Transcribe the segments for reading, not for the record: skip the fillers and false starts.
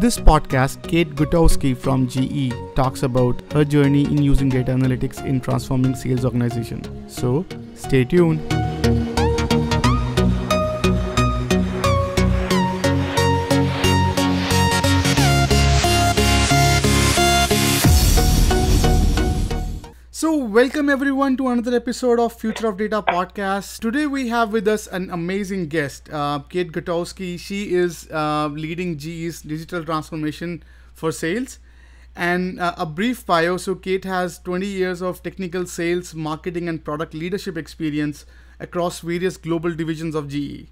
this podcast, Cate from GE talks about her journey in using data analytics in transforming sales organization. So, stay tuned. So, welcome everyone to another episode of Future of Data podcast. Today we have with us an amazing guest, Cate Gutowski. She is leading GE's digital transformation for sales. And a brief bio. So, Cate has 20 years of technical sales, marketing, and product leadership experience across various global divisions of GE.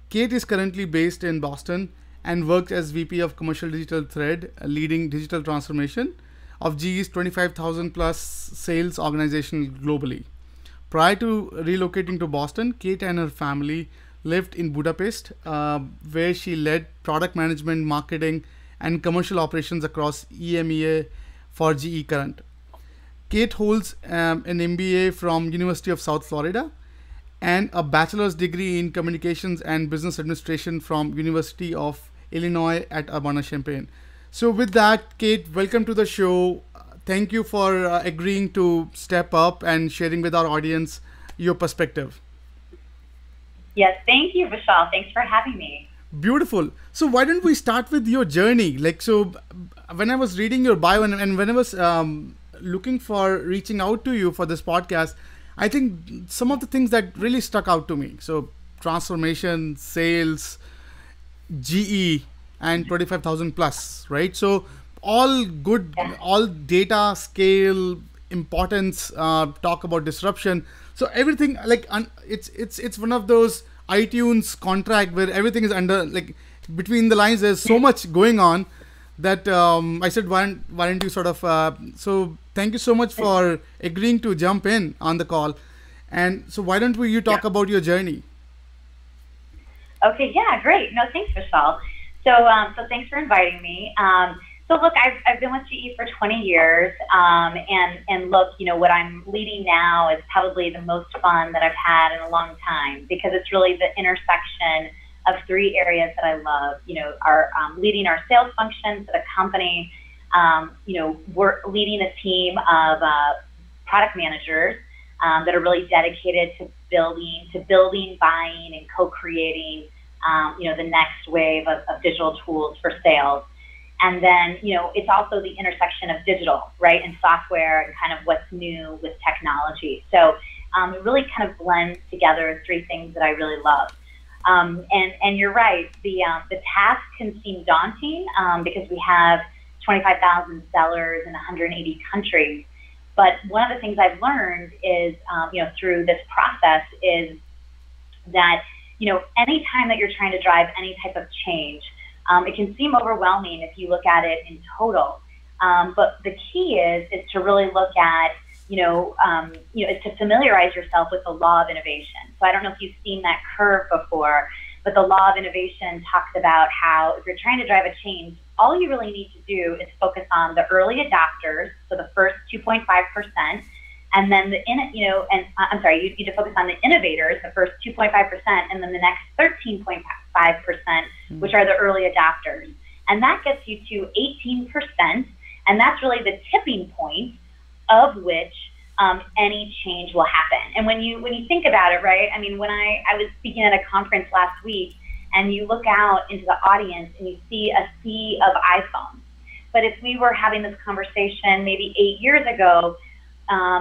Cate is currently based in Boston and works as VP of Commercial Digital Thread, leading digital transformation of GE's 25,000 plus sales organization globally. Prior to relocating to Boston, Cate and her family lived in Budapest, where she led product management, marketing, and commercial operations across EMEA for GE Current. Cate holds an MBA from University of South Florida and a bachelor's degree in communications and business administration from University of Illinois at Urbana-Champaign. So with that, Cate, welcome to the show. Thank you for agreeing to step up and sharing with our audience your perspective. Yes, thank you, Vishal. Thanks for having me. Beautiful. So why don't we start with your journey? When I was reading your bio and when I was looking for reaching out to you for this podcast, I think some of the things that really stuck out to me. So transformation, sales, GE, and 25,000 plus, right? So all good, all data, scale, importance, talk about disruption. So everything it's one of those iTunes contract where everything is under, between the lines, there's so much going on that I said, why don't you sort of, so thank you so much for agreeing to jump in on the call. And so why don't you talk about your journey? Okay, yeah, great. No, thanks, Vishal. So thanks for inviting me. So look, I've been with GE for 20 years, and look, what I'm leading now is probably the most fun that I've had in a long time, because it's really the intersection of three areas that I love. Our leading our sales function for the company. We're leading a team of product managers that are really dedicated to building, buying, and co-creating the next wave of digital tools for sales. And then, it's also the intersection of digital, right, and software and kind of what's new with technology. So it really kind of blends together three things that I really love. And you're right, the task can seem daunting because we have 25,000 sellers in 180 countries. But one of the things I've learned is, through this process is that, anytime that you're trying to drive any type of change, it can seem overwhelming if you look at it in total. But the key is to really look at, is to familiarize yourself with the law of innovation. So I don't know if you've seen that curve before, but the law of innovation talks about how if you're trying to drive a change, all you really need to do is focus on the early adopters, so the first 2.5%, and then you need to focus on the innovators, the first 2.5%, and then the next 13.5%, which are the early adopters. And that gets you to 18%, and that's really the tipping point of which any change will happen. And when you think about it, right, I mean, when I was speaking at a conference last week, and you look out into the audience and you see a sea of iPhones. But if we were having this conversation maybe 8 years ago,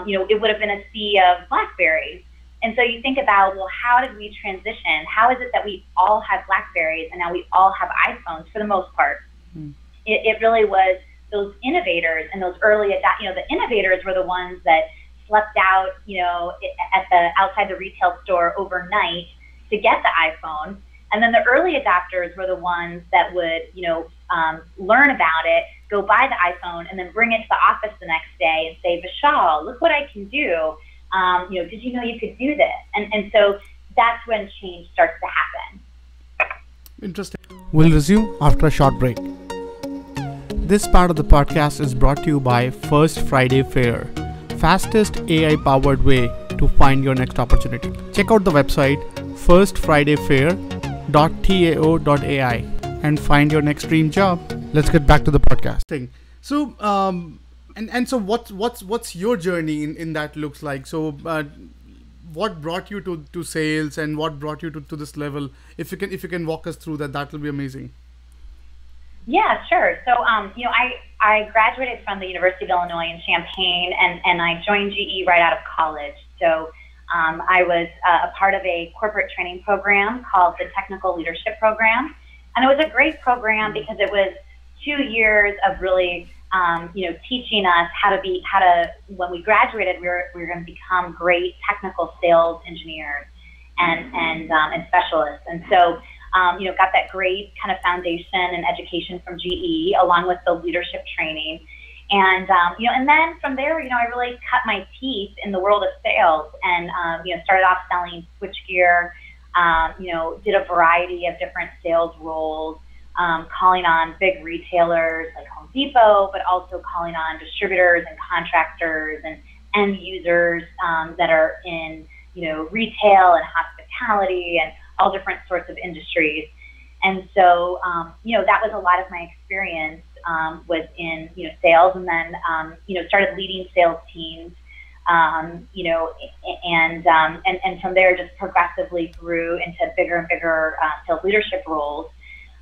it would have been a sea of BlackBerries. And so you think about, well, how did we transition? How is it that we all have BlackBerries and now we all have iPhones for the most part? It really was those innovators and those early the innovators were the ones that slept out, outside the retail store overnight to get the iPhone. And then the early adopters were the ones that would, learn about it, go buy the iPhone, and then bring it to the office the next day and say, Vishal, look what I can do. Did you know you could do this? And so that's when change starts to happen. Interesting. We'll resume after a short break. This part of the podcast is brought to you by First Friday Fair, fastest AI-powered way to find your next opportunity. Check out the website firstfridayfair.tao.ai and find your next dream job. Let's get back to the podcast thing. So, and so what's your journey in that looks like? So, what brought you to sales, and what brought you to this level? If you can walk us through that, that will be amazing. Yeah, sure. So, I graduated from the University of Illinois in Champaign, and I joined GE right out of college. So, I was a part of a corporate training program called the Technical Leadership Program. And it was a great program because it was 2 years of really, teaching us when we graduated, we were going to become great technical sales engineers and specialists. And so, got that great kind of foundation and education from GE along with the leadership training. And, and then from there, I really cut my teeth in the world of sales and, started off selling switchgear, did a variety of different sales roles, calling on big retailers like Home Depot, but also calling on distributors and contractors and end users that are in, retail and hospitality and all different sorts of industries. And so, that was a lot of my experience was in, sales, and then, started leading sales teams, and from there just progressively grew into bigger and bigger sales leadership roles.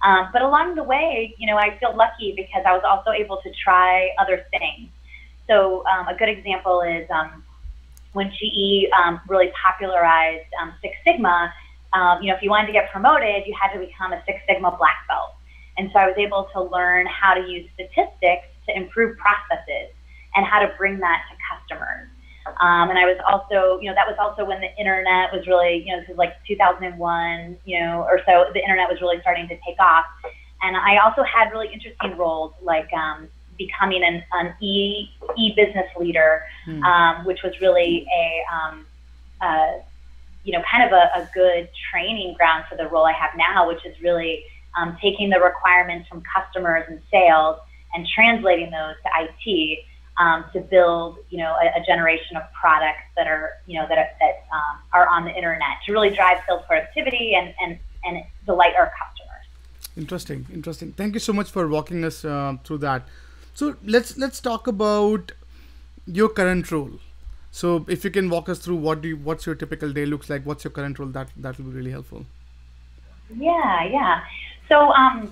But along the way, I feel lucky because I was also able to try other things. So a good example is when GE really popularized Six Sigma. If you wanted to get promoted, you had to become a Six Sigma black belt. And so I was able to learn how to use statistics to improve processes and how to bring that to customers. And I was also, that was also when the internet was really, this was like 2001, or so, the internet was really starting to take off. And I also had really interesting roles like becoming an e-business leader, which was really kind of a good training ground for the role I have now, which is really taking the requirements from customers and sales and translating those to IT to build, a generation of products that are, that are on the internet to really drive sales productivity and delight our customers. Interesting. Thank you so much for walking us through that. So let's talk about your current role. So if you can walk us through what's your typical day looks like, what's your current role, that will be really helpful. Yeah. So, I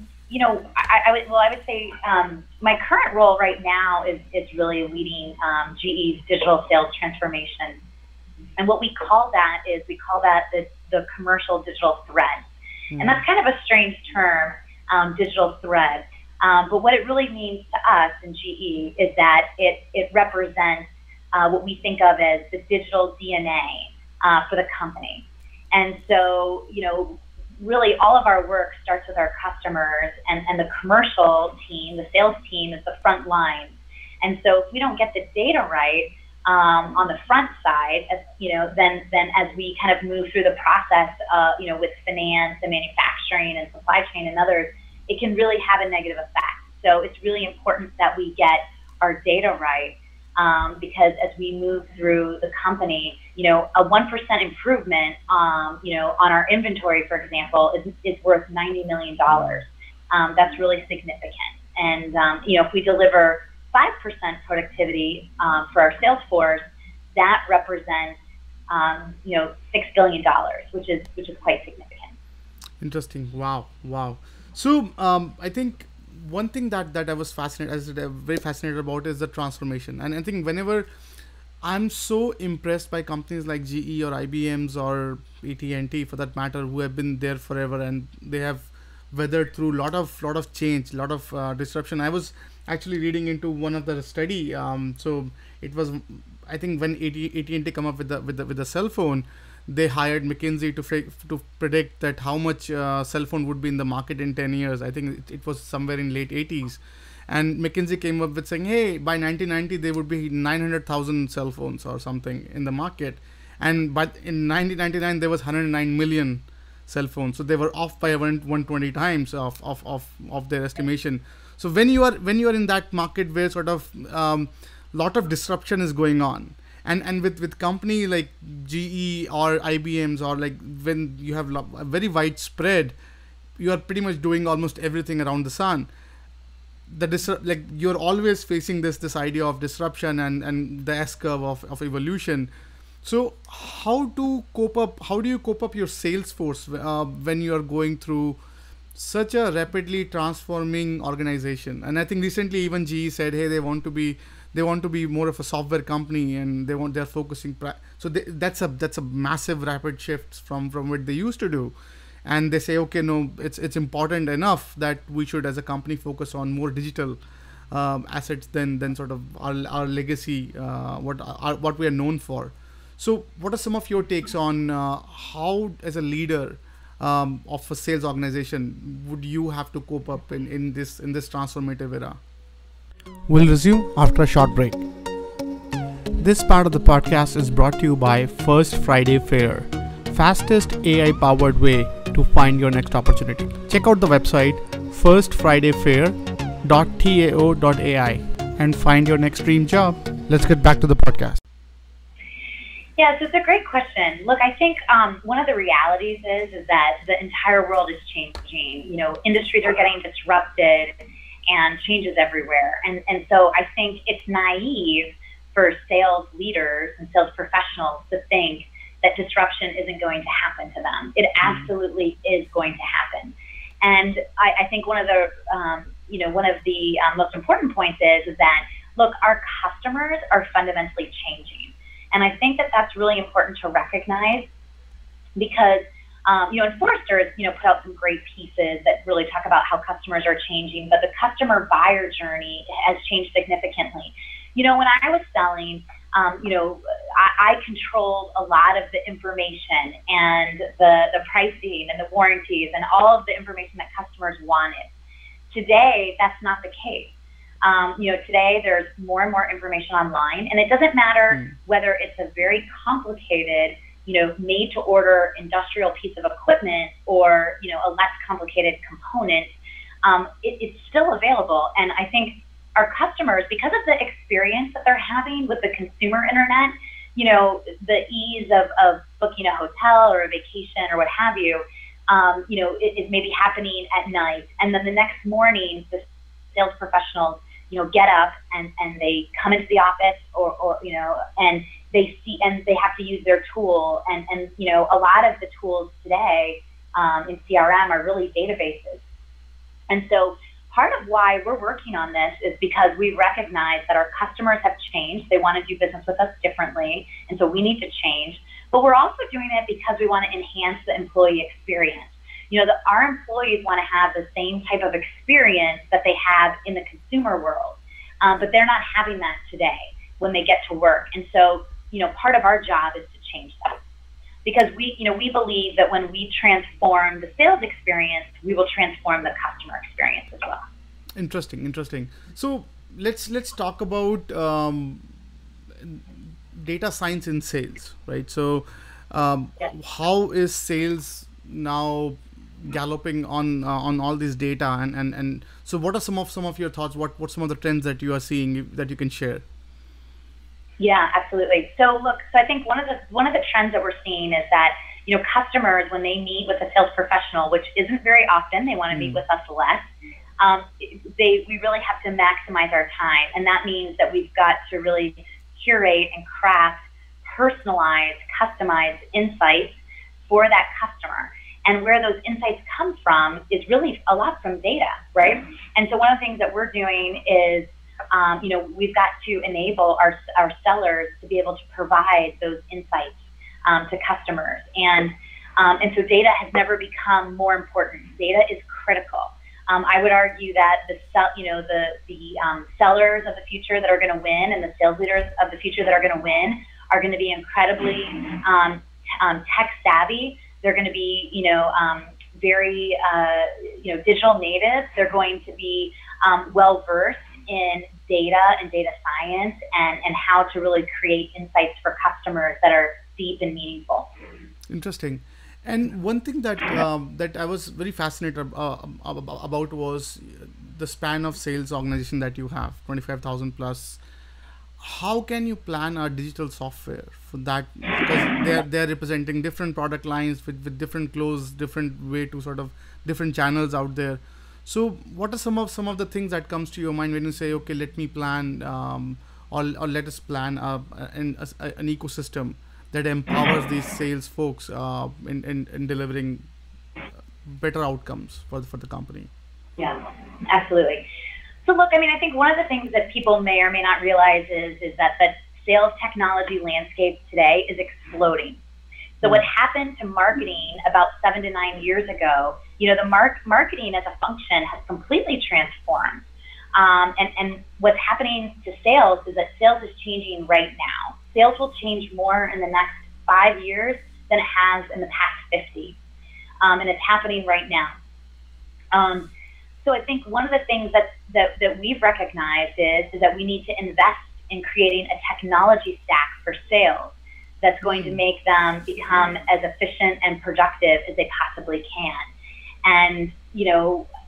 would say my current role right now is really leading GE's digital sales transformation. And what we call that the commercial digital thread. And that's kind of a strange term, digital thread. But what it really means to us in GE is that it represents what we think of as the digital DNA for the company. And so, really all of our work starts with our customers, and the commercial team, the sales team, is the front line. And so if we don't get the data right on the front side, then as we kind of move through the process, with finance and manufacturing and supply chain and others, it can really have a negative effect. So it's really important that we get our data right. Because as we move through the company, a 1% improvement, on our inventory, for example, is worth $90 million. That's really significant. And, if we deliver 5% productivity for our sales force, that represents, $6 billion, which is quite significant. Interesting. Wow. So I think one thing that I was very fascinated about is the transformation. And I think whenever I'm so impressed by companies like GE or IBM's or AT&T for that matter, who have been there forever and they have weathered through lot of change, lot of disruption. I was actually reading into one of the study. So it was, I think when AT&T come up with the cell phone, they hired McKinsey to predict that how much cell phone would be in the market in 10 years. I think it was somewhere in late 80s. And McKinsey came up with saying, hey, by 1990, there would be 900,000 cell phones or something in the market. But in 1999, there was 109 million cell phones. So they were off by 120 times of their estimation. So when you are in that market where sort of lot of disruption is going on, and with company like GE or IBM's, or like when you have a very widespread, you are pretty much doing almost everything around the sun. Like you're always facing this idea of disruption and the S curve of evolution. So how do you cope up your sales force when you are going through such a rapidly transforming organization? And I think recently even GE said, hey, they want to be more of a software company, and they're focusing that's a massive rapid shift from what they used to do. And they say, okay, no, it's important enough that we should as a company focus on more digital assets than sort of our legacy, what we are known for. So what are some of your takes on how as a leader of a sales organization would you have to cope up in this transformative era? We'll resume after a short break. This part of the podcast is brought to you by First Friday Fair, fastest AI powered way to find your next opportunity. Check out the website firstfridayfair.tao.ai and find your next dream job. Let's get back to the podcast. Yeah, so it's a great question. Look, I think one of the realities is that the entire world is changing. You know, industries are getting disrupted and changes everywhere. And so I think it's naive for sales leaders and sales professionals to think that disruption isn't going to happen to them. It absolutely is going to happen. And I think one of the most important points is that, look, our customers are fundamentally changing. And I think that that's really important to recognize because, and Forrester has, put out some great pieces that really talk about how customers are changing, but the customer buyer journey has changed significantly. When I was selling, I controlled a lot of the information and the pricing and the warranties and all of the information that customers wanted. Today, that's not the case. Today there's more and more information online, and it doesn't matter whether it's a very complicated, made to order industrial piece of equipment or, a less complicated component, it's still available. And I think our customers, because of the experience that they're having with the consumer internet, the ease of booking a hotel or a vacation or what have you, it is maybe happening at night. And then the next morning, the sales professionals, get up and they come into the office or and they see, and they have to use their tool. And a lot of the tools today in CRM are really databases. And so part of why we're working on this is because we recognize that our customers have changed. They want to do business with us differently. And so we need to change. But we're also doing it because we want to enhance the employee experience. Our employees want to have the same type of experience that they have in the consumer world, but they're not having that today when they get to work. And so, part of our job is to change that, because we believe that when we transform the sales experience, we will transform the customer experience as well. Interesting. So let's talk about data science in sales, right? So Yes. how is sales now galloping on all this data, and so what are some of your thoughts? What some of the trends that you are seeing that you can share? Yeah, absolutely. So I think one of the trends that we're seeing is that customers, when they meet with a sales professional, which isn't very often, they want to meet with us less. We really have to maximize our time, and that means that we've got to really curate and craft personalized, customized insights for that customer. And where those insights come from is really a lot from data, right? And so one of the things that we're doing is, we've got to enable our sellers to be able to provide those insights to customers. And so data has never become more important. Data is critical. I would argue that the sellers of the future that are going to win and the sales leaders of the future that are going to win are going to be incredibly tech savvy. They're going to be, very, digital natives. They're going to be well versed in data and data science and how to really create insights for customers that are deep and meaningful. Interesting. And one thing that that I was very fascinated about was the span of sales organization that you have, 25,000 plus. how can you plan a digital software for that? Because they're representing different product lines with different clothes, different way to sort of different channels out there. So what are some of the things that comes to your mind when you say, okay, let me plan, or let us plan an ecosystem that empowers these sales folks in delivering better outcomes for the company? Yeah, absolutely. So look, I mean, I think one of the things that people may or may not realize is that the sales technology landscape today is exploding. So what happened to marketing about 7 to 9 years ago, the marketing as a function has completely transformed. And what's happening to sales is that sales is changing right now. Sales will change more in the next 5 years than it has in the past 50. And it's happening right now. So I think one of the things that we've recognized is that we need to invest in creating a technology stack for sales that's going to make them become as efficient and productive as they possibly can. And,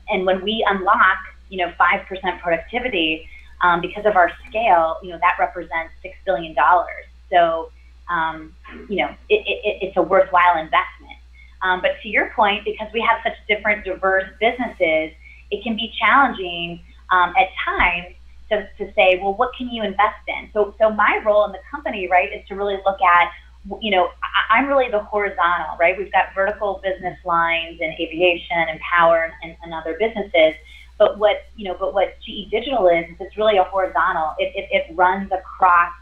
and when we unlock, 5% productivity, because of our scale, that represents $6 billion. So, it's a worthwhile investment. But to your point, because we have such different, diverse businesses, it can be challenging at times to say, well, what can you invest in? So my role in the company, right, is to really look at, I'm really the horizontal, right? We've got vertical business lines in aviation and power and other businesses. But what GE Digital is it's really a horizontal. It runs across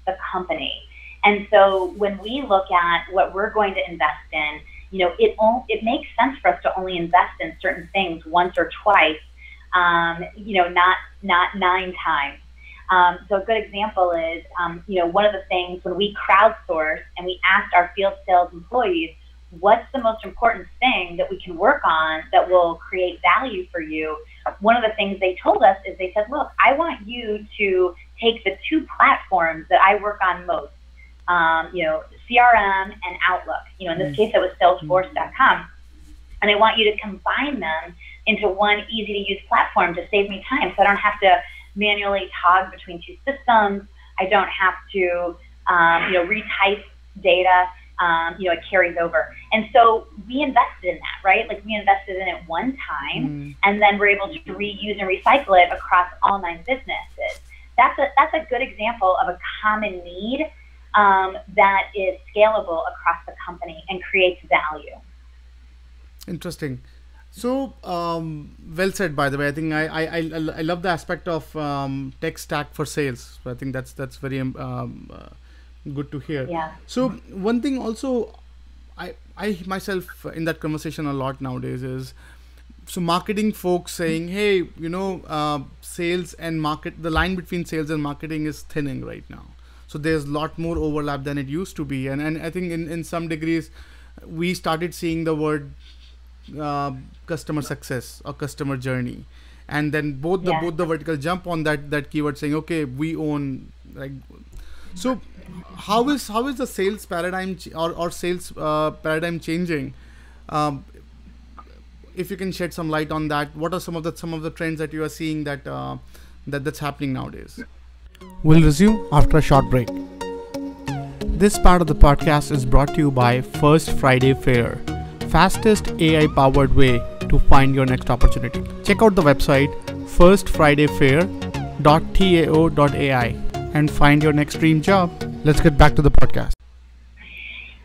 the company. And so when we look at what we're going to invest in, it makes sense for us to only invest in certain things once or twice, not 9 times. So a good example is, one of the things when we crowdsourced and we asked our field sales employees, what's the most important thing that we can work on that will create value for you? One of the things they told us is they said, look, I want you to take the 2 platforms that I work on most, CRM and Outlook. In this case, it was Salesforce.com. And I want you to combine them into one easy-to-use platform to save me time, so I don't have to manually toggle between 2 systems. I don't have to, retype data. It carries over. And so we invested in that, right? Like we invested in it one time, and then we're able to reuse and recycle it across all 9 businesses. That's a good example of a common need that is scalable across the company and creates value. Interesting. So, well said, by the way. I think I love the aspect of tech stack for sales. So I think that's very good to hear. Yeah. So one thing also, I myself in that conversation a lot nowadays is, so marketing folks saying, hey, sales and market, the line between sales and marketing is thinning right now. So there's a lot more overlap than it used to be. And I think in some degrees, we started seeing the word customer success or customer journey, and then both the vertical jump on that keyword saying, okay, we own, like, so how is the sales paradigm or sales paradigm changing? If you can shed some light on that, what are some of the trends that you are seeing that's happening nowadays? We'll resume after a short break. This part of the podcast is brought to you by First Friday Fair, fastest AI-powered way to find your next opportunity. Check out the website firstfridayfair.tao.ai and find your next dream job. Let's get back to the podcast.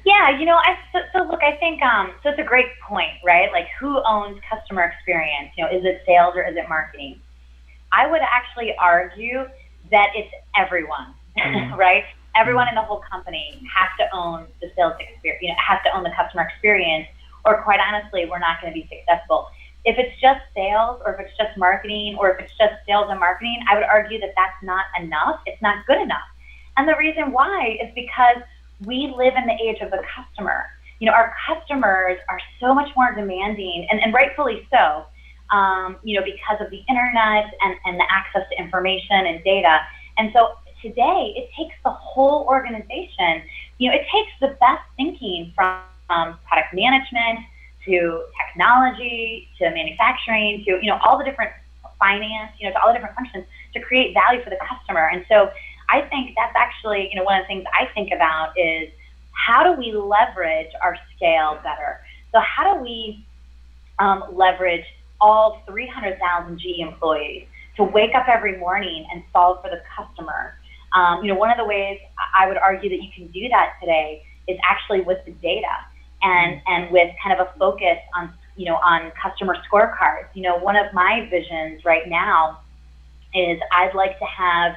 Yeah, so look, I think, so it's a great point, right? Like, who owns customer experience? Is it sales or is it marketing? I would actually argue that it's everyone, right? Everyone in the whole company has to own the sales experience, has to own the customer experience, or quite honestly, we're not going to be successful. If it's just sales, or if it's just marketing, or if it's just sales and marketing, I would argue that that's not enough. It's not good enough. And the reason why is because we live in the age of the customer. Our customers are so much more demanding, and rightfully so, because of the internet and the access to information and data. And so today, it takes the whole organization. It takes the best thinking from product management to technology to manufacturing to all the different finance, to all the different functions to create value for the customer. And so I think that's actually, one of the things I think about is how do we leverage our scale better? So how do we leverage all 300,000 GE employees to wake up every morning and solve for the customer? One of the ways I would argue that you can do that today is actually with the data and with kind of a focus on, on customer scorecards. One of my visions right now is I'd like to have,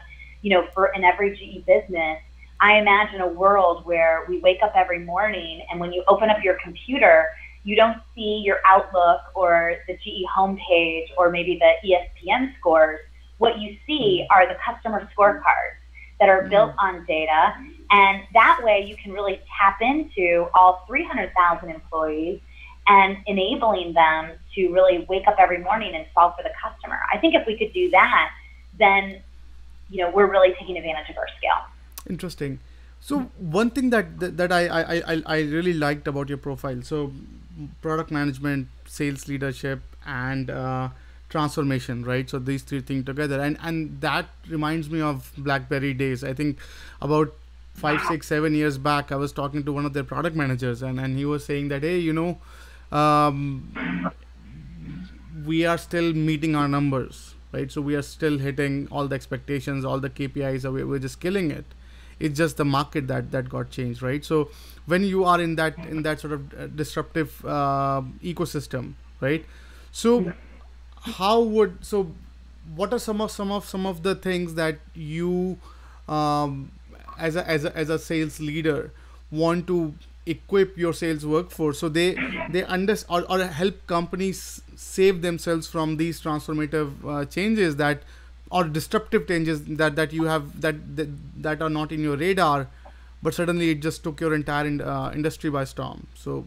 for in every GE business, I imagine a world where we wake up every morning and when you open up your computer, you don't see your Outlook or the GE homepage or maybe the ESPN scores. What you see are the customer scorecards that are built on data. And that way you can really tap into all 300,000 employees and enabling them to really wake up every morning and solve for the customer. I think if we could do that, then we're really taking advantage of our scale. Interesting. So one thing that I really liked about your profile, so product management, sales leadership, and transformation, right? So these three things together, and that reminds me of BlackBerry days. I think about 5, 6, 7 years back, I was talking to one of their product managers, and he was saying that, hey, we are still meeting our numbers, right? So we are still hitting all the expectations, all the KPIs. We're just killing it. It's just the market that got changed, right? So when you are in that sort of disruptive ecosystem, right? So what are some of the things that you as a sales leader want to equip your sales workforce so they understand or help companies save themselves from these transformative changes that or disruptive changes that you have that are not in your radar, but suddenly it just took your entire industry by storm. So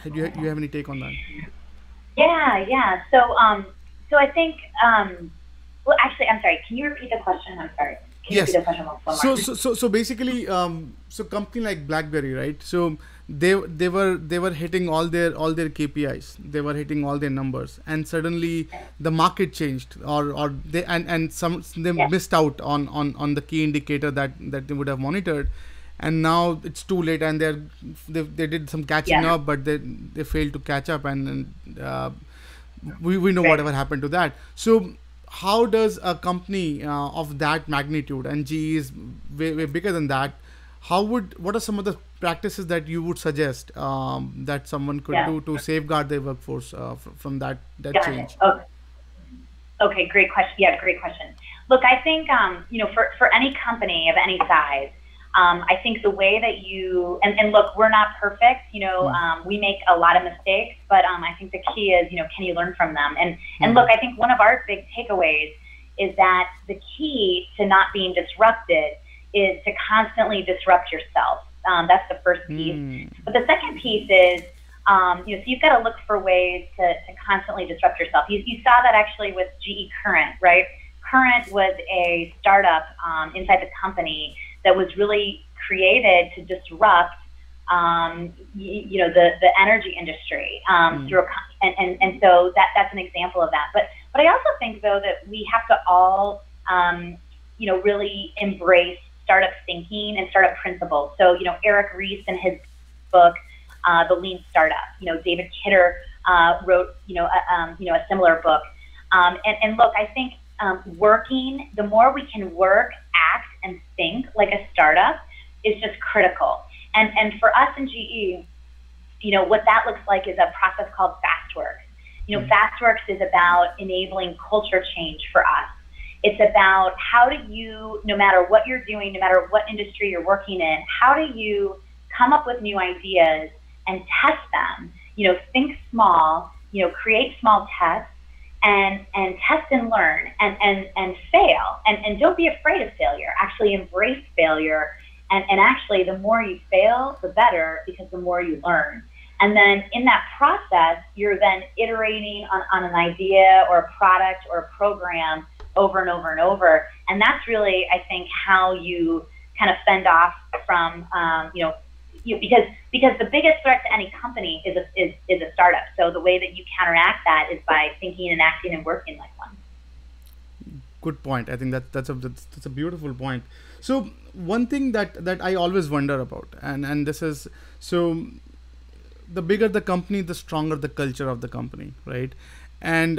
do you have any take on that? Yeah. So I think, well, actually, I'm sorry. Can you repeat the question? I'm sorry. Can you Yes. repeat the question one more? So basically, so company like BlackBerry, right? So they were hitting all their KPIs. They were hitting all their numbers, and suddenly the market changed, or they and some they Yes. missed out on the key indicator that they would have monitored, and now it's too late, and they did some catching Yeah. up, but they failed to catch up, and we know Right. whatever happened to that. So how does a company of that magnitude, and GE is way bigger than that, what are some of the practices that you would suggest that someone could Yeah. do to safeguard their workforce from that Got change? it. Okay, great question. Yeah, great question. Look, I think, for any company of any size, I think the way that you, and look, we're not perfect, we make a lot of mistakes, but I think the key is, can you learn from them? And look, I think one of our big takeaways is that the key to not being disrupted is to constantly disrupt yourself. That's the first piece. But the second piece is, so you've got to look for ways to constantly disrupt yourself. You saw that actually with GE Current, right? Current was a startup inside the company that was really created to disrupt, the energy industry through and so that's an example of that. But I also think though that we have to all, really embrace startup thinking and startup principles. So Eric Ries in his book, The Lean Startup. David Kidder wrote a similar book. And look, I think the more we can work, act, and think like a startup is just critical. And for us in GE, what that looks like is a process called FastWorks. FastWorks is about enabling culture change for us. It's about how do you, no matter what you're doing, no matter what industry you're working in, how do you come up with new ideas and test them? Think small, create small tests and test and learn and fail. And don't be afraid of failure. Actually embrace failure. And actually, the more you fail, the better, because the more you learn. And then in that process, you're then iterating on an idea or a product or a program over and over and over. And that's really, I think, how you kind of fend off from, because the biggest threat to any company is a startup. So the way that you counteract that is by thinking and acting and working like one. good point. I think that's a beautiful point. So one thing that I always wonder about, and this is so the bigger the company, the stronger the culture of the company, right? And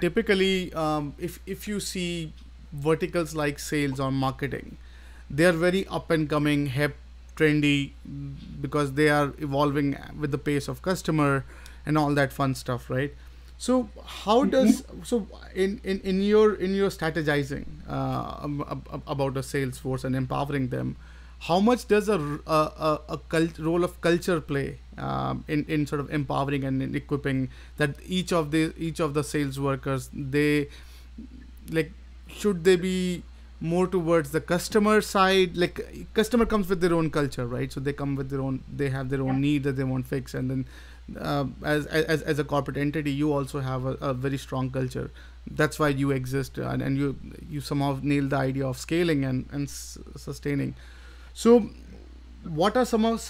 typically, if you see verticals like sales or marketing, they are very up and coming, hip, trendy, because they are evolving with the pace of customer and all that fun stuff, right? So how does so in your strategizing about a sales force and empowering them, how much does role of culture play in sort of empowering and in equipping that each of the sales workers, they like, should they be more towards the customer side? Like, customer comes with their own culture, right? So they come with their own, they have their own need that they want fixed, and then as a corporate entity, you also have a very strong culture. That's why you exist, and you somehow nail the idea of scaling and sustaining. So what are some of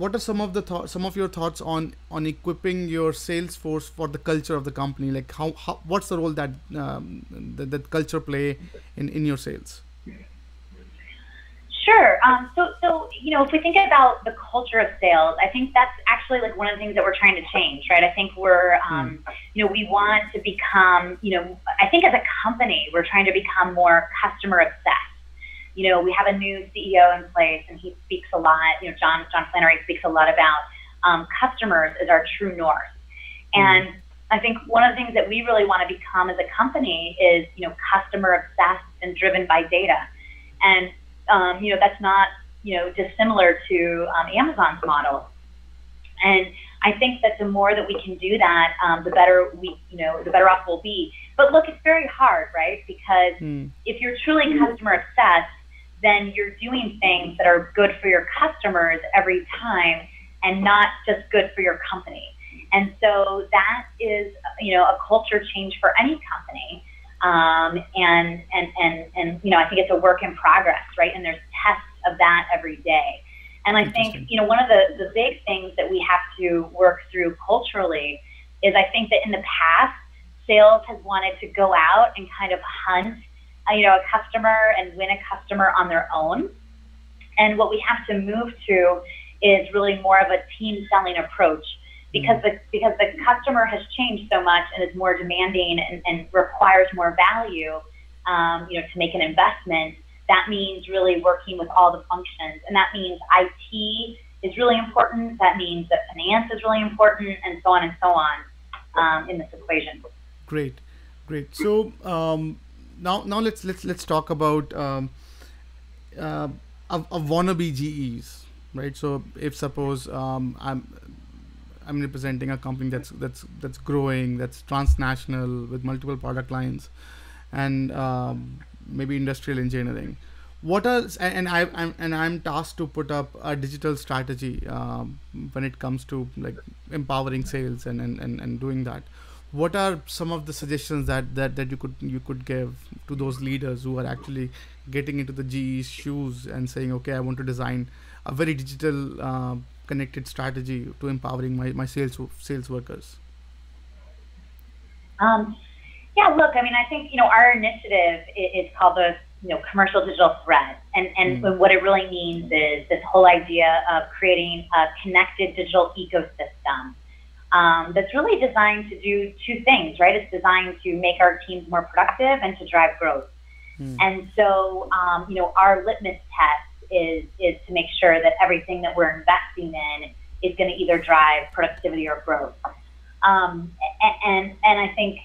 what are some of some of your thoughts on equipping your sales force for the culture of the company? Like, how what's the role that culture play in your sales? Sure. So if we think about the culture of sales, I think that's actually like one of the things that we're trying to change, right? I think we're, we want to become, I think as a company, we're trying to become more customer obsessed. We have a new CEO in place, and he speaks a lot. John Flannery speaks a lot about customers as our true north. And I think one of the things that we really want to become as a company is, customer obsessed and driven by data. And that's not, dissimilar to Amazon's model. And I think that the more that we can do that, the better the better off we'll be. But look, it's very hard, right? Because if you're truly customer obsessed, then you're doing things that are good for your customers every time and not just good for your company. And so that is, a culture change for any company. And I think it's a work in progress, right? And there's tests of that every day. And I think, one of the big things that we have to work through culturally is, I think that in the past, sales has wanted to go out and kind of hunt, a customer and win a customer on their own. And what we have to move to is really more of a team selling approach, because the customer has changed so much and is more demanding and requires more value, to make an investment. That means really working with all the functions, and that means IT is really important. That means that finance is really important, and so on and so on in this equation. Great. So now let's talk about a wannabe GEs, right? So if suppose I'm representing a company that's growing, that's transnational with multiple product lines, and maybe industrial engineering. What are I'm tasked to put up a digital strategy when it comes to like empowering sales and doing that. What are some of the suggestions that you could give to those leaders who are actually getting into the GE's shoes and saying, okay, I want to design a very digital connected strategy to empowering my sales workers? Yeah, look, I mean, I think, our initiative is called the, commercial digital thread. And what it really means is this whole idea of creating a connected digital ecosystem that's really designed to do two things, right? It's designed to make our teams more productive and to drive growth. And so, our litmus test is to make sure that everything that we're investing in is going to either drive productivity or growth. And I think,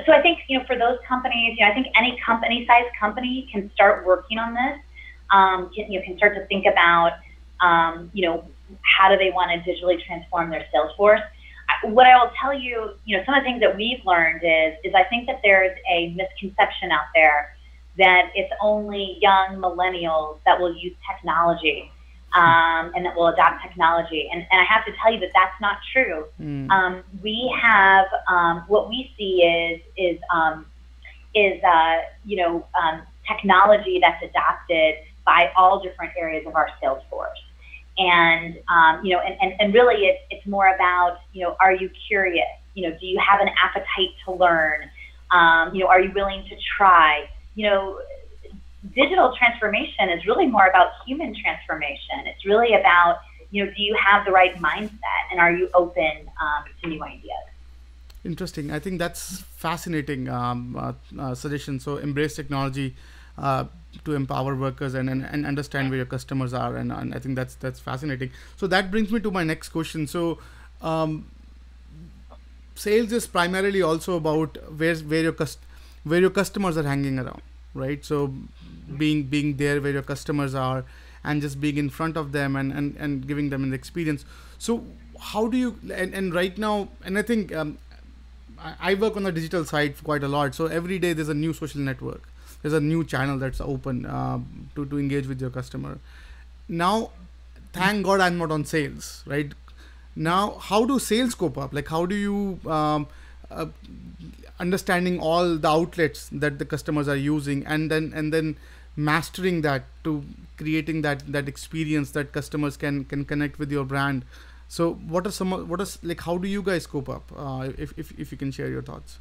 so I think, for those companies, I think any size company can start working on this, can start to think about, how do they want to digitally transform their sales force. What I will tell you, some of the things that we've learned is I think that there's a misconception out there that it's only young millennials that will use technology, and that will adopt technology. And I have to tell you that that's not true. We have, what we see is technology that's adopted by all different areas of our sales force. And, and really it's more about, are you curious? Do you have an appetite to learn? Are you willing to try? Digital transformation is really more about human transformation. It's really about, do you have the right mindset, and are you open to new ideas? Interesting. I think that's fascinating suggestion. So embrace technology to empower workers and understand where your customers are, and I think that's fascinating. So that brings me to my next question. So sales is primarily also about where your customers are hanging around, right? So being there where your customers are, and just being in front of them, and giving them an experience. So how do you, and right now, and I think I work on the digital side quite a lot. So every day there's a new social network, there's a new channel that's open to engage with your customer. Now, thank God I'm not on sales, right? Now, how do sales cope up? Like, how do you uh, understanding all the outlets that the customers are using, and then mastering that to creating that experience that customers can connect with your brand. So what is like, how do you guys cope up, if you can share your thoughts?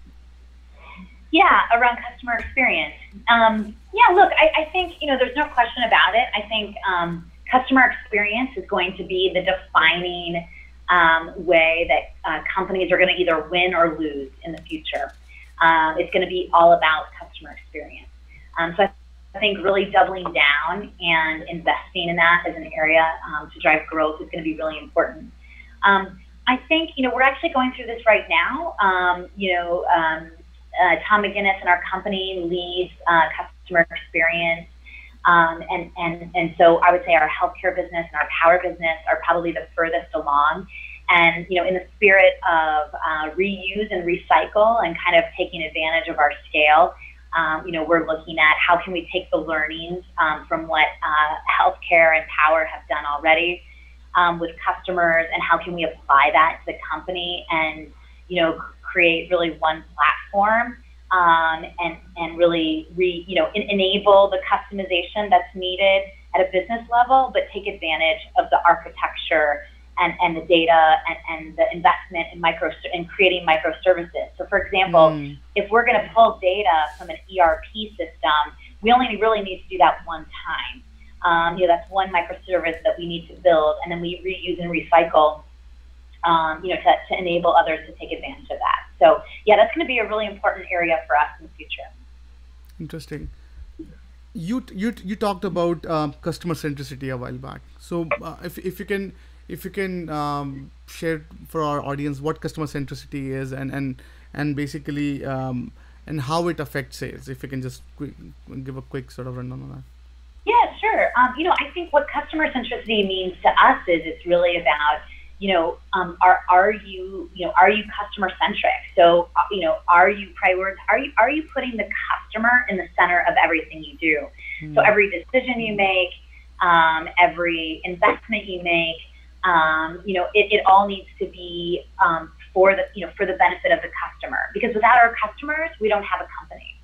Yeah, around customer experience. Yeah, look, I think, there's no question about it. I think customer experience is going to be the defining way that companies are going to either win or lose in the future. It's going to be all about customer experience. So I think really doubling down and investing in that as an area to drive growth is going to be really important. I think, we're actually going through this right now. Tom McGinnis in our company leads customer experience. And so I would say our healthcare business and our power business are probably the furthest along. And, in the spirit of reuse and recycle and kind of taking advantage of our scale, we're looking at how can we take the learnings from what healthcare and power have done already with customers, and how can we apply that to the company and, create really one platform and really enable the customization that's needed at a business level, but take advantage of the architecture and the data and the investment in creating microservices. So for example, if we're going to pull data from an ERP system, we only really need to do that one time. That's one microservice that we need to build, and then we reuse and recycle to enable others to take advantage of that. So yeah, that's going to be a really important area for us in the future. Interesting. You talked about customer centricity a while back. So if you can share for our audience what customer centricity is, and basically and how it affects sales. If you can just give a quick sort of rundown on that. Yeah, sure. I think what customer centricity means to us is it's really about, are you customer centric? So, are you putting the customer in the center of everything you do? So every decision you make, every investment you make, it all needs to be for the benefit of the customer. Because without our customers, we don't have a company.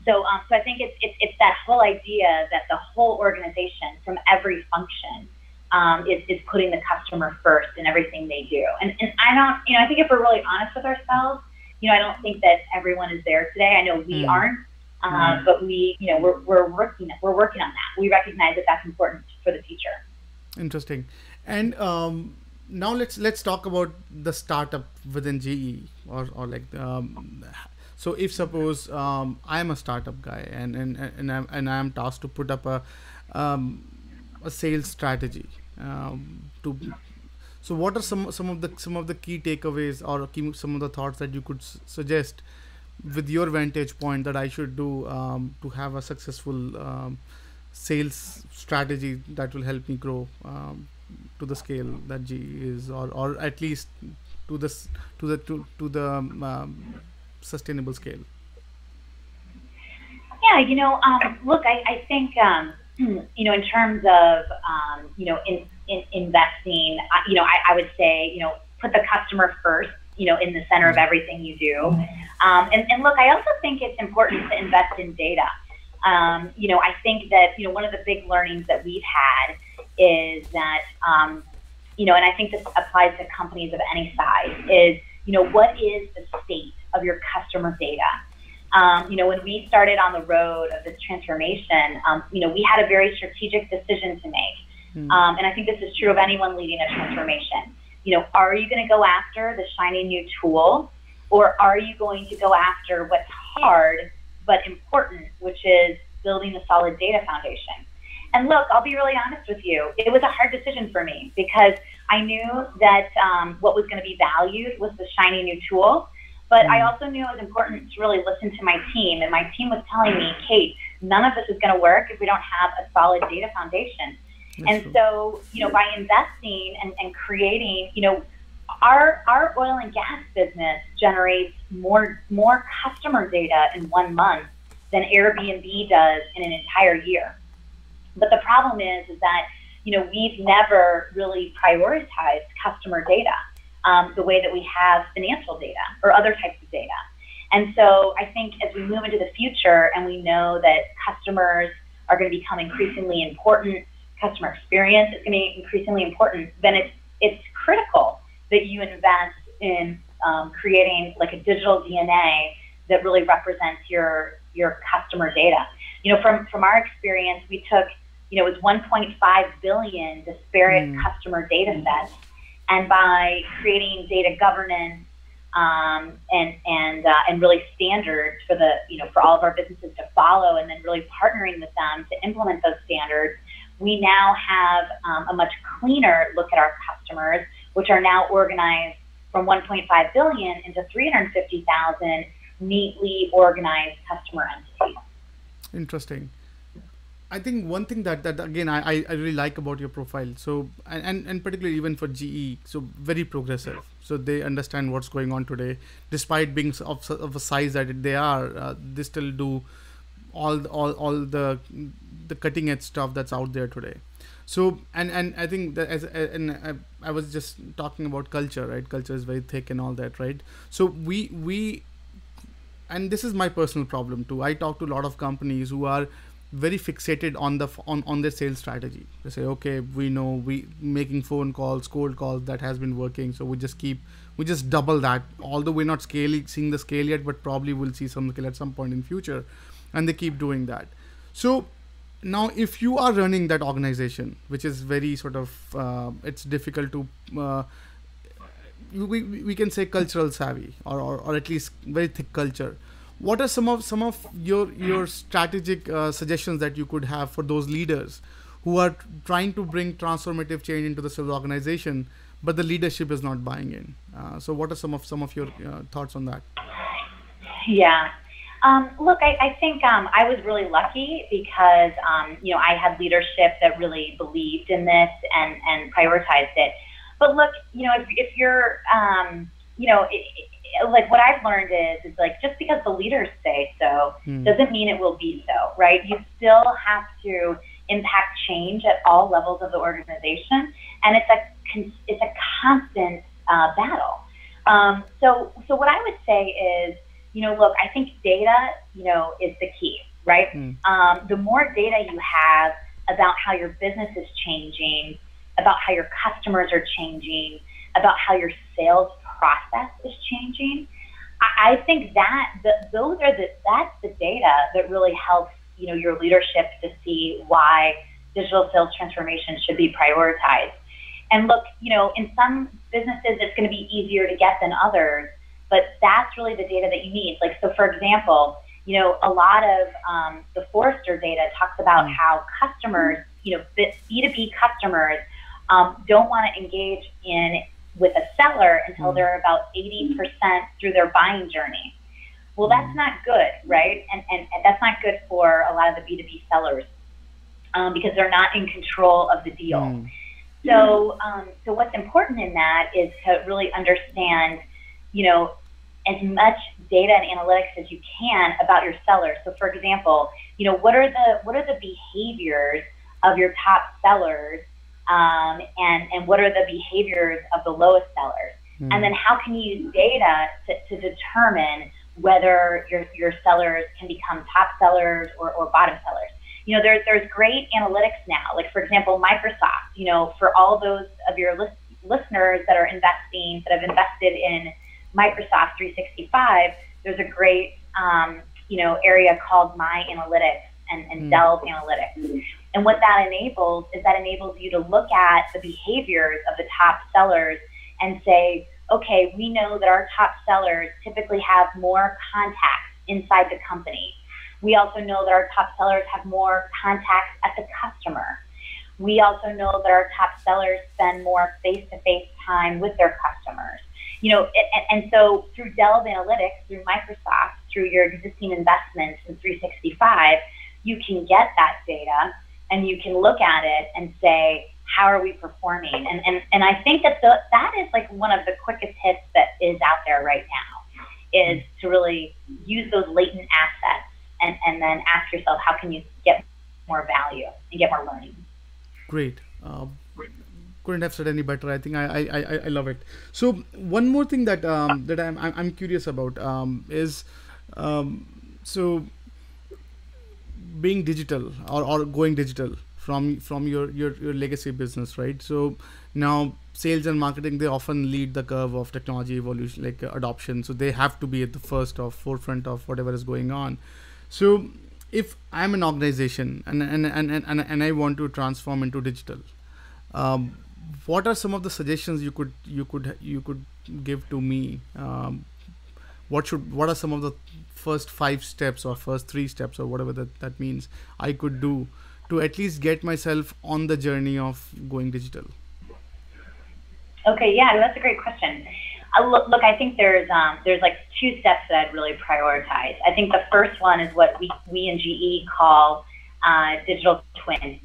So I think it's that whole idea that the whole organization, from every function, is putting the customer first in everything they do. And I think if we're really honest with ourselves, I don't think that everyone is there today. I know we aren't, but we're working on that. We recognize that that's important for the future. Interesting. And now let's talk about the startup within GE, or like so if suppose I'm a startup guy, and I'm tasked to put up a sales strategy. So what are some of the key takeaways, or some of the thoughts that you could suggest with your vantage point that I should do to have a successful sales strategy that will help me grow to the scale that GE is, or at least to the sustainable scale? Yeah, look, I think in terms of in investing, I would say put the customer first, in the center of everything you do. And look, I also think it's important to invest in data. I think that one of the big learnings that we've had is that and I think this applies to companies of any size, is what is the state of your customer data. When we started on the road of this transformation, we had a very strategic decision to make. And I think this is true of anyone leading a transformation. Are you going to go after the shiny new tool, or are you going to go after what's hard but important, which is building a solid data foundation? And look, I'll be really honest with you. It was a hard decision for me because I knew that what was going to be valued was the shiny new tool. But I also knew it was important to really listen to my team. And my team was telling me, Cate, none of this is going to work if we don't have a solid data foundation. And so, by investing and creating, our oil and gas business generates more customer data in 1 month than Airbnb does in an entire year. But the problem is that, we've never really prioritized customer data the way that we have financial data or other types of data. And so I think as we move into the future and we know that customers are going to become increasingly important, customer experience is going to be increasingly important, then it's critical that you invest in creating like a digital DNA that really represents your customer data. From our experience, we took, it was 1.5 billion disparate customer data sets, and by creating data governance and really standards for for all of our businesses to follow, and then really partnering with them to implement those standards, we now have a much cleaner look at our customers, which are now organized from 1.5 billion into 350,000 neatly organized customer entities. Interesting. I think one thing that again I really like about your profile, so and particularly even for GE, so very progressive. So they understand what's going on today, despite being of a size that they are. They still do all the cutting edge stuff that's out there today. So and I think that I was just talking about culture, right? Culture is very thick and all that, right? So we and this is my personal problem too. I talk to a lot of companies who are very fixated on their sales strategy. They say, okay, we know we making phone calls, cold calls, that has been working, so we just double that. Although we're not seeing the scale yet, but probably we'll see some scale at some point in future, and they keep doing that. So now, if you are running that organization, which is very sort of, it's difficult to, we can say cultural savvy, or at least very thick culture. What are some of your strategic suggestions that you could have for those leaders who are trying to bring transformative change into the sales organization, but the leadership is not buying in? So, what are some of your thoughts on that? Yeah. Look, I think I was really lucky because I had leadership that really believed in this and prioritized it. But look, if you're like what I've learned is like just because the leaders say so doesn't mean it will be so, right? You still have to impact change at all levels of the organization, and it's a constant battle. So what I would say is, look, I think data, is the key, right? The more data you have about how your business is changing, about how your customers are changing, about how your sales process is changing, I think that's the data that really helps your leadership to see why digital sales transformation should be prioritized. And look, in some businesses it's going to be easier to get than others, but that's really the data that you need. Like, so for example, a lot of the Forrester data talks about how customers, B2B customers, don't want to engage with a seller until they're about 80% through their buying journey. Well, that's not good, right? And that's not good for a lot of the B2B sellers because they're not in control of the deal. So what's important in that is to really understand, as much data and analytics as you can about your sellers. So for example, what are the behaviors of your top sellers, and what are the behaviors of the lowest sellers? And then how can you use data to determine whether your sellers can become top sellers or bottom sellers? There's great analytics now. Like, for example, Microsoft, for all those of your listeners that have invested in Microsoft 365, there's a great area called My Analytics and Delve Analytics. And what that enables is that enables you to look at the behaviors of the top sellers and say, okay, we know that our top sellers typically have more contacts inside the company. We also know that our top sellers have more contacts at the customer. We also know that our top sellers spend more face-to-face time with their customers. And so through Delve Analytics, through Microsoft, through your existing investments in 365, you can get that data and you can look at it and say, how are we performing? And I think that that is like one of the quickest hits that is out there right now, is to really use those latent assets and then ask yourself, how can you get more value and get more learning? Great. Couldn't have said any better. I think I love it. So one more thing that that I'm curious about is so being digital or going digital from your legacy business, right? So now sales and marketing, they often lead the curve of technology evolution, like adoption. So they have to be at the forefront of whatever is going on. So if I'm an organization and I want to transform into digital, what are some of the suggestions you could give to me? What are some of the first 5 steps or first 3 steps or whatever that means I could do to at least get myself on the journey of going digital? Okay, yeah, that's a great question. Look, I think there's like 2 steps that I'd really prioritize. I think the first one is what we in GE call digital twin.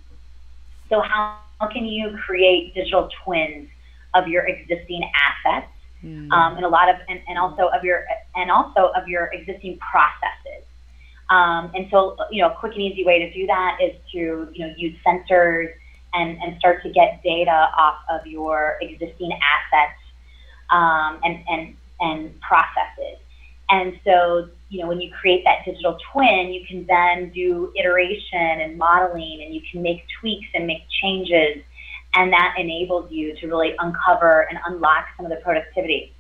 So how can you create digital twins of your existing assets, and also of your existing processes? And so, a quick and easy way to do that is to use sensors and start to get data off of your existing assets and processes. And so, when you create that digital twin, you can then do iteration and modeling, and you can make tweaks and make changes, and that enables you to really uncover and unlock some of the productivity.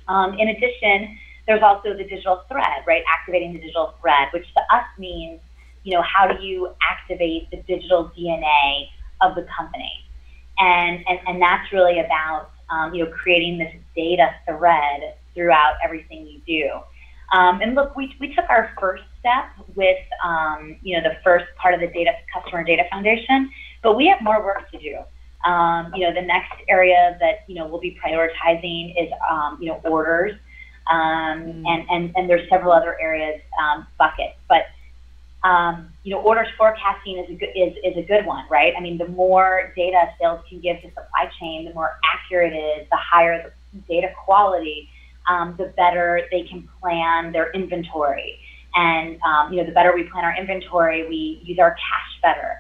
In addition, there's also the digital thread, right? Activating the digital thread, which to us means, how do you activate the digital DNA of the company? And that's really about, creating this data thread throughout everything you do. And look, we took our first step with, the first part of the customer data foundation, but we have more work to do. The next area that, we'll be prioritizing is, orders. And there's several other areas, buckets, but, orders forecasting is a good one, right? I mean, the more data sales can give to supply chain, the more accurate it is, the higher the data quality, the better they can plan their inventory. And, the better we plan our inventory, we use our cash better.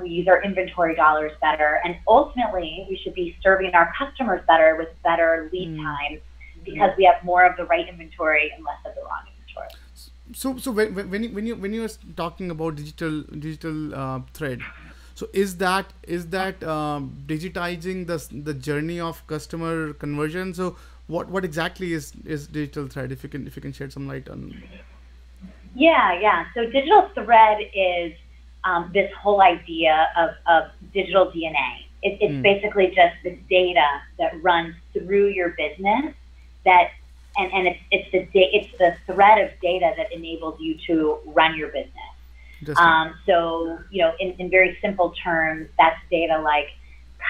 We use our inventory dollars better. And ultimately, we should be serving our customers better with better lead times, because we have more of the right inventory and less of the wrong inventory. So when you are talking about digital thread, so is that digitizing the journey of customer conversion? So what exactly is digital thread? If you can shed some light on. Yeah. So digital thread is this whole idea of digital DNA. It's basically just the data that runs through your business it's the thread of data that enables you to run your business. So, in very simple terms, that's data like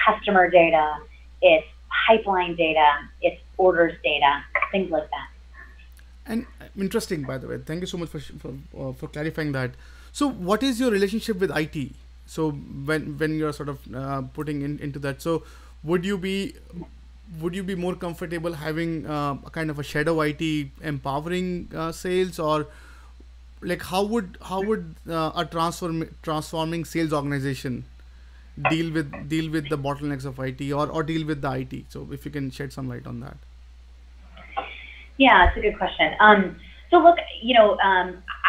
customer data, it's pipeline data, it's orders data, things like that. And interesting, by the way. Thank you so much for clarifying that. So, what is your relationship with IT? So, when you're sort of putting into that, so would you be more comfortable having a kind of a shadow IT empowering sales, or like how would a transforming sales organization deal with the bottlenecks of IT or deal with the IT? So if you can shed some light on that. Yeah, it's a good question. So look,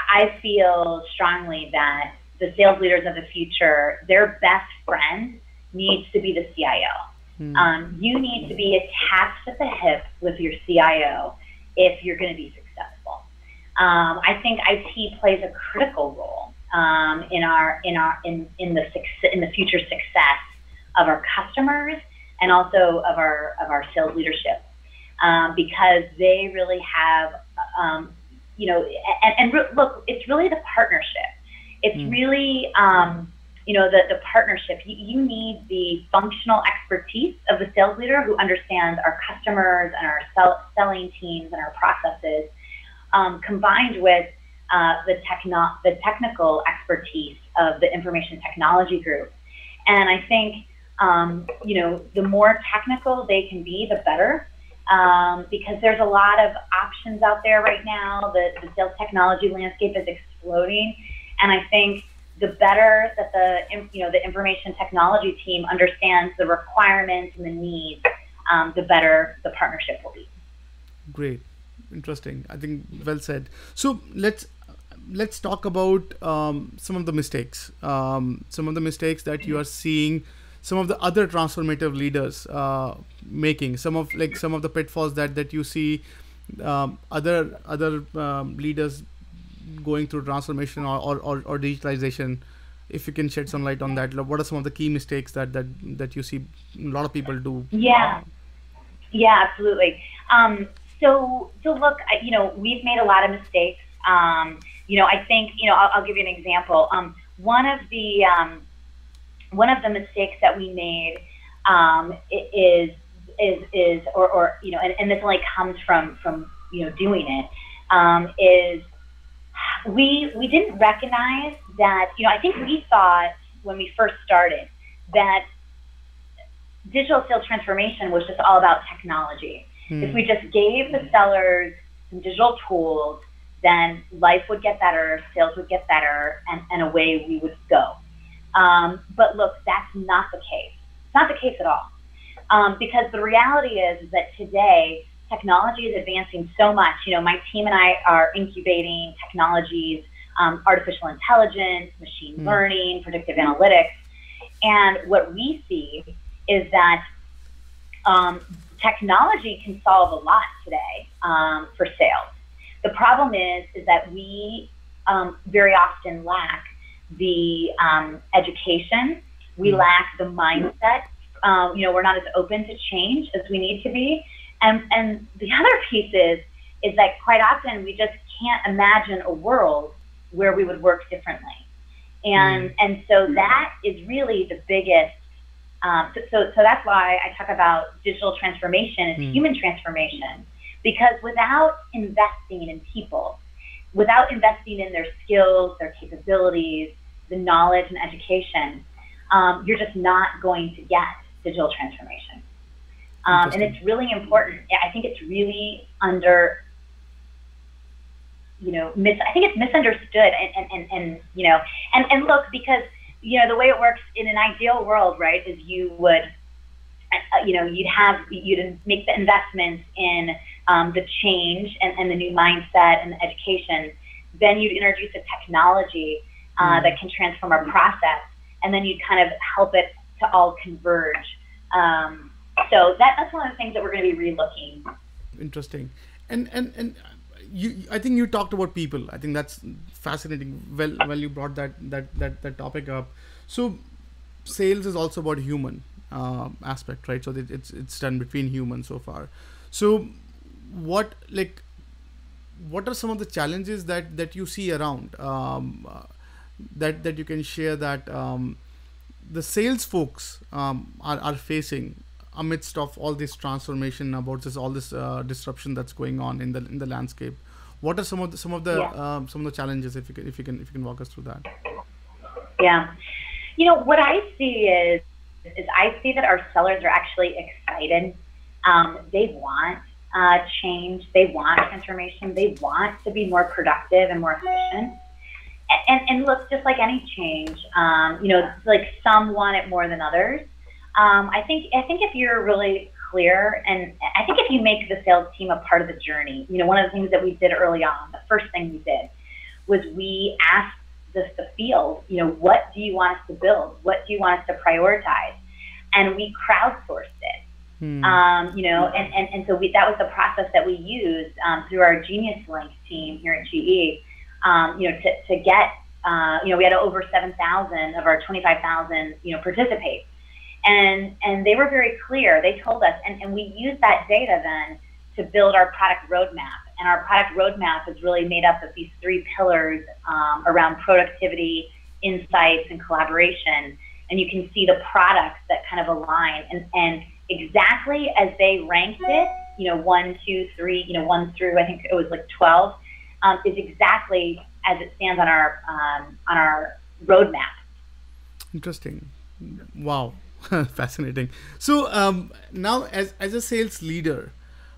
I feel strongly that the sales leaders of the future, their best friend needs to be the CIO. You need to be attached at the hip with your CIO if you're going to be successful. I think IT plays a critical role in the future success of our customers and also of our sales leadership, because they really have look, it's really the partnership. It's really the partnership. You need the functional expertise of the sales leader who understands our customers and our selling teams and our processes, combined with the technical expertise of the information technology group. And I think the more technical they can be, the better, because there's a lot of options out there right now. The sales technology landscape is exploding, and I think the better that the information technology team understands the requirements and the needs, the better the partnership will be. Great, interesting. I think well said. So let's talk about some of the mistakes, that you are seeing, some of the other transformative leaders making, some of the pitfalls that you see other leaders going through transformation or digitalization. If you can shed some light on that, what are some of the key mistakes that you see a lot of people do? Yeah, absolutely. So look, we've made a lot of mistakes. I think, I'll give you an example. One of the mistakes that we made is and this only comes from doing it, is we didn't recognize that, I think we thought when we first started that digital sales transformation was just all about technology. If we just gave the sellers some digital tools, then life would get better, sales would get better, and away we would go. But look, that's not the case. It's not the case at all. Because the reality is that today, technology is advancing so much. My team and I are incubating technologies, artificial intelligence, machine learning, predictive analytics. And what we see is that technology can solve a lot today for sales. The problem is that we very often lack the education. We lack the mindset. We're not as open to change as we need to be. And the other piece is that quite often we just can't imagine a world where we would work differently. And so that is really the biggest. So that's why I talk about digital transformation as human transformation, because without investing in people, without investing in their skills, their capabilities, the knowledge and education, you're just not going to get digital transformation. And it's really important. I think it's really I think it's misunderstood, and look, because the way it works in an ideal world, right, is you would you'd make the investments in the change and the new mindset and the education. Then you'd introduce a technology that can transform our process, and then you'd kind of help it to all converge. So that's one of the things that we're going to be relooking. Interesting. And I think you talked about people. I think that's fascinating. Well, you brought that topic up. So sales is also about human aspect, right? So it's done between humans so far. So what are some of the challenges that you see around that you can share that the sales folks are facing amidst of all this transformation, about all this disruption that's going on in the landscape? What are some of the challenges, if you can walk us through that? Yeah, what I see is I see that our sellers are actually excited. They want change. They want transformation. They want to be more productive and more efficient. And look, just like any change, like some want it more than others. I think if you're really clear, and I think if you make the sales team a part of the journey, one of the things that we did early on, the first thing we did was we asked the field, what do you want us to build? What do you want us to prioritize? and we crowdsourced it. Hmm. So that was the process that we used through our Genius Link team here at GE, to get, we had over 7,000 of our 25,000, participate. And they were very clear. They told us, and we used that data then to build our product roadmap. And our product roadmap is really made up of these three pillars around productivity, insights, and collaboration. And you can see the products that kind of align. And exactly as they ranked it, 1, 2, 3, 1 through, I think it was like 12, is exactly as it stands on our roadmap. Interesting. Wow. Fascinating. So now, as a sales leader,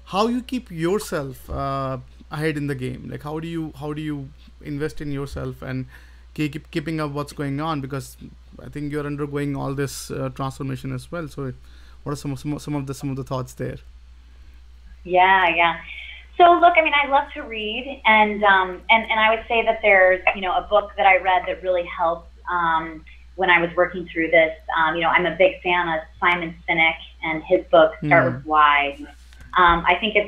how you keep yourself ahead in the game? Like how do you invest in yourself and keeping up what's going on? Because I think you're undergoing all this transformation as well. So what are some of the thoughts there? Yeah. So look, I mean, I love to read, and I would say that there's a book that I read that really helped when I was working through this. I'm a big fan of Simon Sinek and his book Start with Why. I think if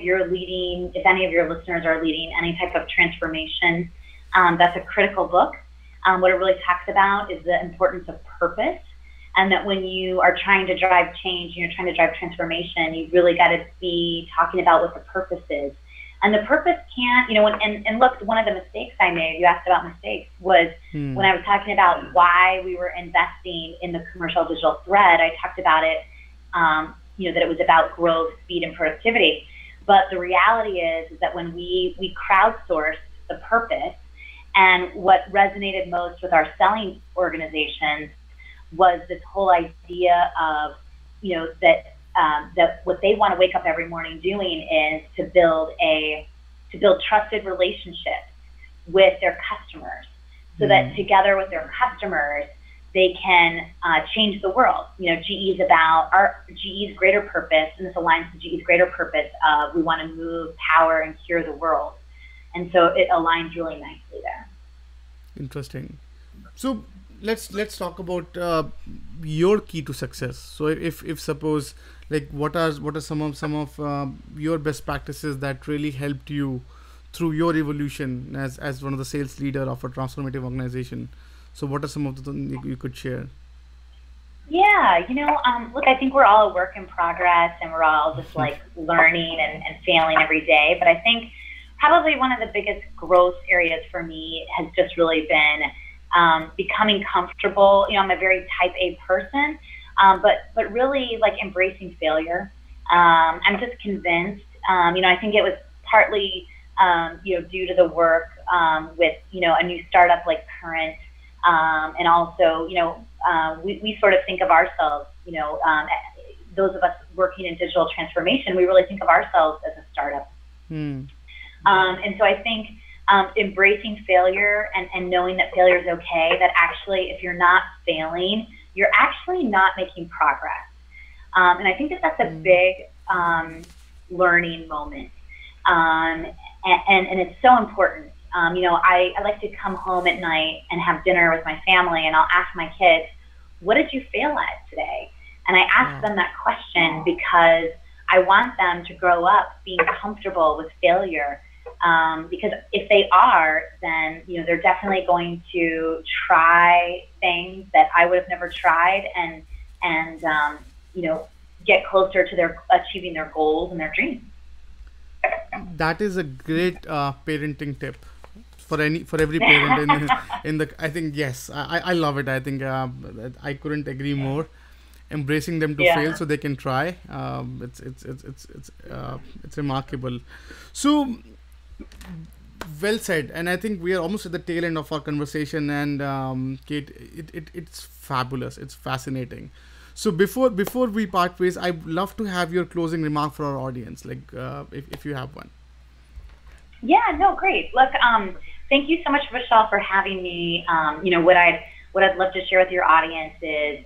any of your listeners are leading any type of transformation, that's a critical book. What it really talks about is the importance of purpose, and that when you are trying to drive change, you're trying to drive transformation, you really got to be talking about what the purpose is. And the purpose can't, and look, one of the mistakes I made, you asked about mistakes, was when I was talking about why we were investing in the commercial digital thread, I talked about it, that it was about growth, speed, and productivity. But the reality is that when we crowdsourced the purpose, and what resonated most with our selling organizations was this whole idea of, that what they want to wake up every morning doing is to build trusted relationships with their customers, so that together with their customers they can change the world. GE's about GE's greater purpose, and this aligns to GE's greater purpose of we want to move, power, and cure the world. And so it aligns really nicely there. Interesting. So let's talk about your key to success. So if suppose, like, what are some of your best practices that really helped you through your evolution as one of the sales leader of a transformative organization? So what are some of the things you could share? Yeah, look, I think we're all a work in progress, and we're all just like learning and failing every day. But I think probably one of the biggest growth areas for me has just really been becoming comfortable. I'm a very type A person, but really like embracing failure. I'm just convinced. I think it was partly due to the work with a new startup like Current, and also we sort of think of ourselves, those of us working in digital transformation, we really think of ourselves as a startup. And so I think embracing failure and knowing that failure is okay, that actually if you're not failing, you're actually not making progress. And I think that that's a big learning moment. And it's so important. I like to come home at night and have dinner with my family, and I'll ask my kids, what did you fail at today? And I ask them that question because I want them to grow up being comfortable with failure. Because if they are, then they're definitely going to try things that I would have never tried, and get closer to achieving their goals and their dreams. That is a great parenting tip for every parent in the I think, yes, I love it. I think I couldn't agree more. Embracing them to fail so they can try. It's remarkable. So well said. And I think we are almost at the tail end of our conversation. And Cate, it's fabulous. It's fascinating. So before we part ways, I'd love to have your closing remark for our audience, like if you have one. Yeah, no, great. Look, thank you so much, Vishal, for having me. What I'd love to share with your audience is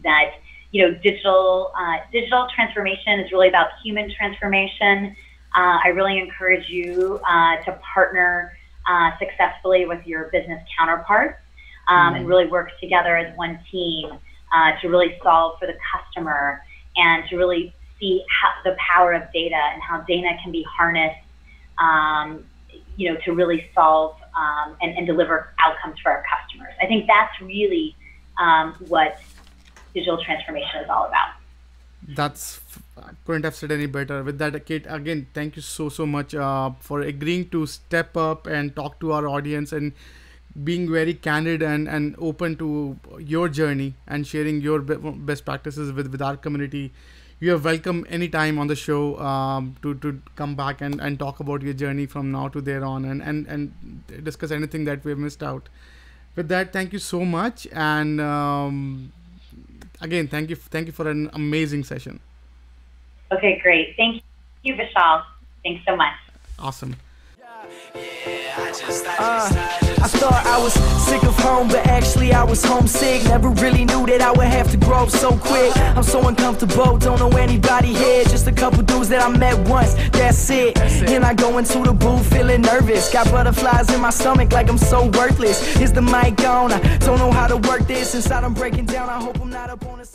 that digital transformation is really about human transformation. I really encourage you to partner successfully with your business counterparts and really work together as one team to really solve for the customer and to really see the power of data and how data can be harnessed, to really solve and deliver outcomes for our customers. I think that's really what digital transformation is all about. I couldn't have said any better. With that, Cate, again, thank you so much for agreeing to step up and talk to our audience and being very candid and open to your journey and sharing your best practices with our community. You are welcome anytime on the show to come back and talk about your journey from now to there on and discuss anything that we've missed out. With that, thank you so much, and again, thank you for an amazing session. Okay, great. Thank you, Vishal. Thanks so much. Awesome. I thought I was sick of home, but actually I was homesick. Never really knew that I would have to grow up so quick. I'm so uncomfortable, don't know anybody here. Just a couple dudes that I met once, that's it. And I go into the booth feeling nervous. Got butterflies in my stomach like I'm so worthless. Is the mic on? I don't know how to work this. Inside I'm breaking down, I hope I'm not up on a